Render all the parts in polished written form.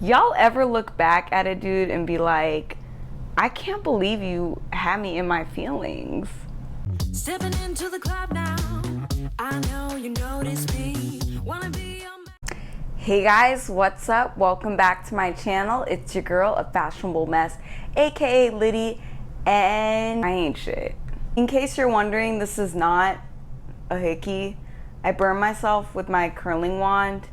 Y'all ever look back at a dude and be like, I can't believe you had me in my feelings? Stepping into the club now. I know you notice me. Wanna be your... Hey guys, what's up? Welcome back to my channel. It's your girl, A Fashionable Mess, aka Litty, and I ain't shit. In case you're wondering, this is not a hickey. I burned myself with my curling wand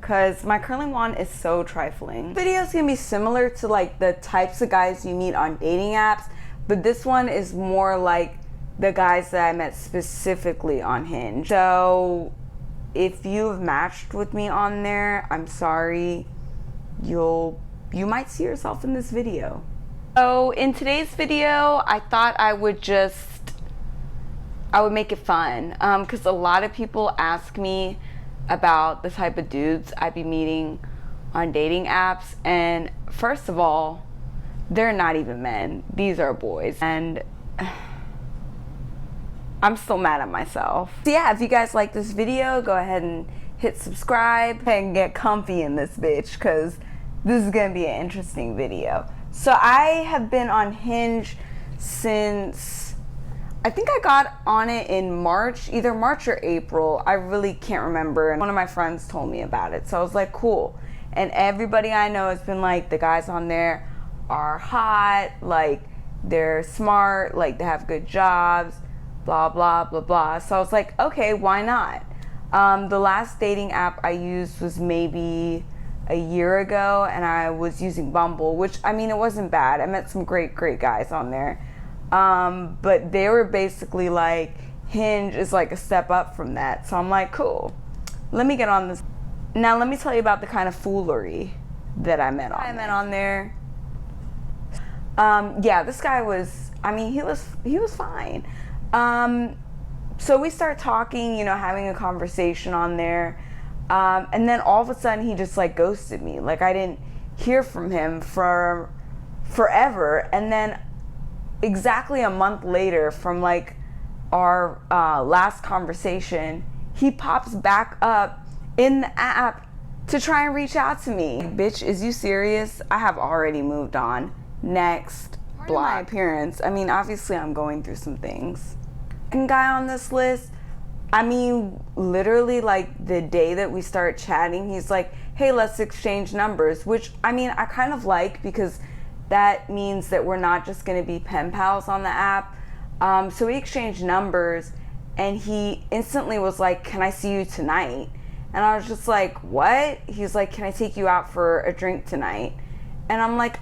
because my curling wand is so trifling. This video is gonna be similar to like the types of guys you meet on dating apps, but this one is more like the guys that I met specifically on Hinge. So if you've matched with me on there, I'm sorry. You might see yourself in this video. So in today's video, I thought I would make it fun because a lot of people ask me about the type of dudes I'd be meeting on dating apps, and first of all, they're not even men. These are boys, and I'm still mad at myself. So yeah, if you guys like this video, go ahead and hit subscribe and get comfy in this bitch because this is gonna be an interesting video. So I have been on Hinge since, I think I got on it in March, either March or April. I really can't remember. And one of my friends told me about it. So I was like, cool. And everybody I know has been like, the guys on there are hot, like they're smart, like they have good jobs, blah, blah, blah, blah. So I was like, okay, why not? The last dating app I used was maybe a year ago, and I was using Bumble, which, I mean, it wasn't bad. I met some great guys on there. But they were basically like, Hinge is like a step up from that. So I'm like, cool, let me get on this. Now let me tell you about the kind of foolery that I met on there. Yeah, this guy was, I mean, he was fine. So we start talking, you know, having a conversation on there. And then all of a sudden he just like ghosted me. Like I didn't hear from him for forever. And then exactly a month later from like our last conversation, he pops back up in the app to try and reach out to me. Bitch, is you serious? I have already moved on. Next block. My appearance, I mean, obviously I'm going through some things. Second guy on this list, I mean, literally like the day that we start chatting, he's like, hey, let's exchange numbers, which I mean, I kind of like because that means that we're not just going to be pen pals on the app. So we exchanged numbers, and he instantly was like, can I see you tonight? And I was just like, what? He's like, can I take you out for a drink tonight? And I'm like,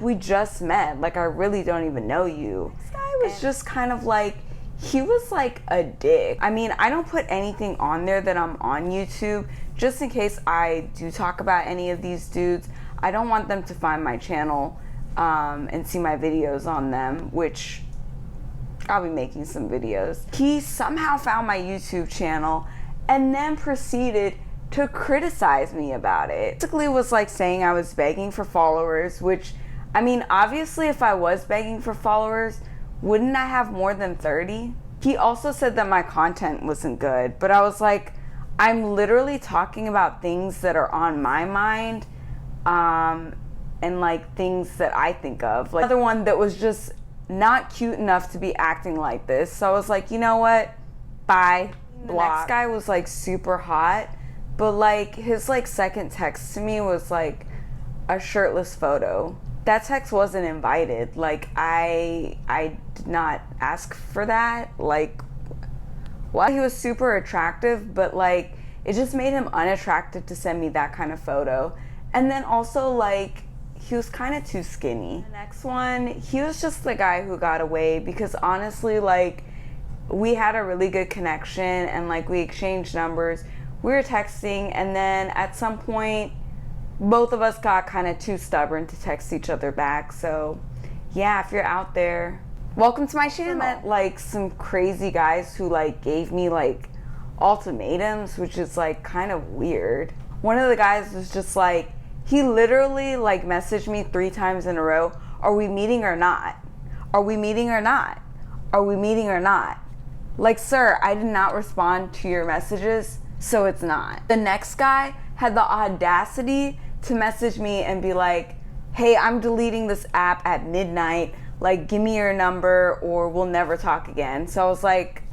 we just met. Like, I really don't even know you. This guy was just kind of like, he was like a dick. I mean, I don't put anything on there that I'm on YouTube, just in case I do talk about any of these dudes. I don't want them to find my channel and see my videos on them, which I'll be making some videos. He somehow found my YouTube channel and then proceeded to criticize me about it. Basically was like saying I was begging for followers, which, I mean, obviously if I was begging for followers, wouldn't I have more than 30? He also said that my content wasn't good, but I was like, I'm literally talking about things that are on my mind, and like things that I think of. Like another one that was just not cute enough to be acting like this. So I was like, you know what? Bye. The next guy was like super hot, but like his like second text to me was like a shirtless photo. That text wasn't invited. Like I did not ask for that. Like, well, he was super attractive, but like it just made him unattractive to send me that kind of photo. And then also like, he was kind of too skinny. The next one, he was just the guy who got away because honestly, like, we had a really good connection and like we exchanged numbers. We were texting, and then at some point, both of us got kind of too stubborn to text each other back. So yeah, if you're out there, welcome to my channel. I met like some crazy guys who like gave me like ultimatums, which is like kind of weird. One of the guys was just like, he literally like messaged me 3 times in a row. Are we meeting or not? Are we meeting or not? Are we meeting or not? Like, sir, I did not respond to your messages, so it's not. The next guy had the audacity to message me and be like, hey, I'm deleting this app at midnight. Like, give me your number or we'll never talk again. So I was like,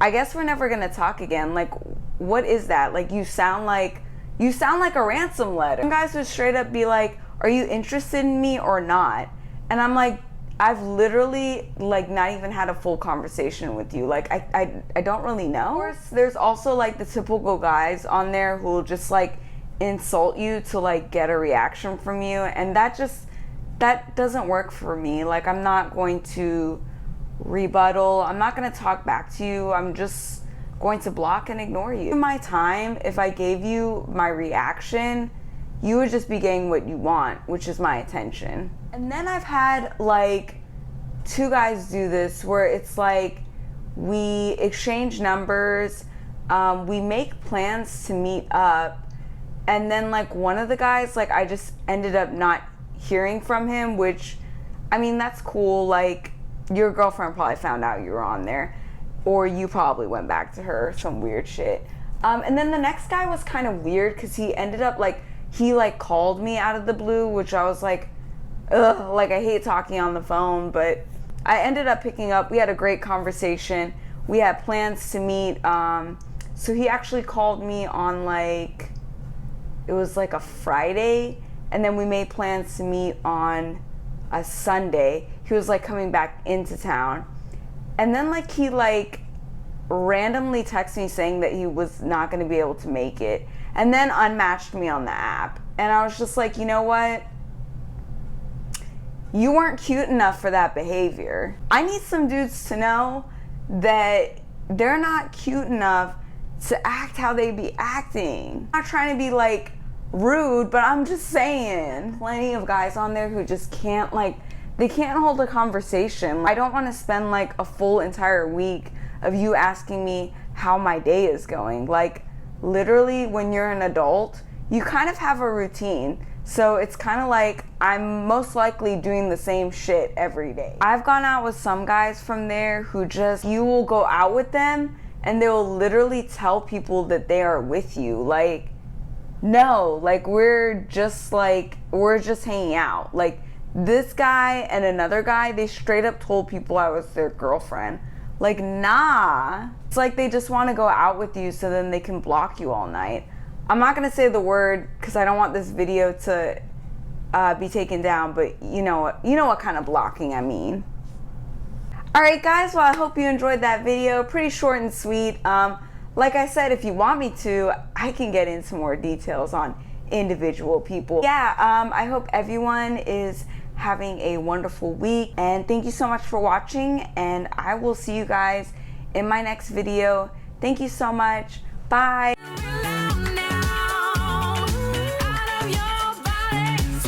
I guess we're never gonna talk again. Like, what is that? Like, you sound like a ransom letter. Some guys would straight up be like, are you interested in me or not? And I'm like, I've literally like not even had a full conversation with you. Like, I don't really know. Of course, there's also like the typical guys on there who will just like insult you to like get a reaction from you, and that doesn't work for me. Like, I'm not going to rebuttal. I'm not going to talk back to you. I'm just going to block and ignore you. In my time, if I gave you my reaction, you would just be getting what you want, which is my attention. And then I've had like 2 guys do this where it's like we exchange numbers, we make plans to meet up, and then like one of the guys, like I just ended up not hearing from him, which, I mean, that's cool. Like, your girlfriend probably found out you were on there, or you probably went back to her, some weird shit. And then the next guy was kind of weird because he ended up like, he like called me out of the blue, which I was like, ugh, like I hate talking on the phone, but I ended up picking up. We had a great conversation. We had plans to meet. So he actually called me on like, it was like a Friday, and then we made plans to meet on a Sunday. He was like coming back into town, and then like he like randomly texted me saying that he was not going to be able to make it, and then unmatched me on the app. And I was just like, you know what? You weren't cute enough for that behavior. I need some dudes to know that they're not cute enough to act how they be acting. I'm not trying to be like rude, but I'm just saying, plenty of guys on there who just can't like, they can't hold a conversation. I don't want to spend like a full entire week of you asking me how my day is going. Like, literally, when you're an adult, you kind of have a routine. So it's kind of like I'm most likely doing the same shit every day. I've gone out with some guys from there who just, you will go out with them and they will literally tell people that they are with you. Like, no, like we're just hanging out. Like, this guy and another guy, they straight up told people I was their girlfriend. Like, nah. It's like they just want to go out with you so then they can block you all night. I'm not going to say the word because I don't want this video to be taken down, but you know what kind of blocking I mean. Alright guys, well I hope you enjoyed that video. Pretty short and sweet. Like I said, if you want me to, I can get into more details on individual people. Yeah, I hope everyone is having a wonderful week, and thank you so much for watching, and I will see you guys in my next video. Thank you so much. Bye.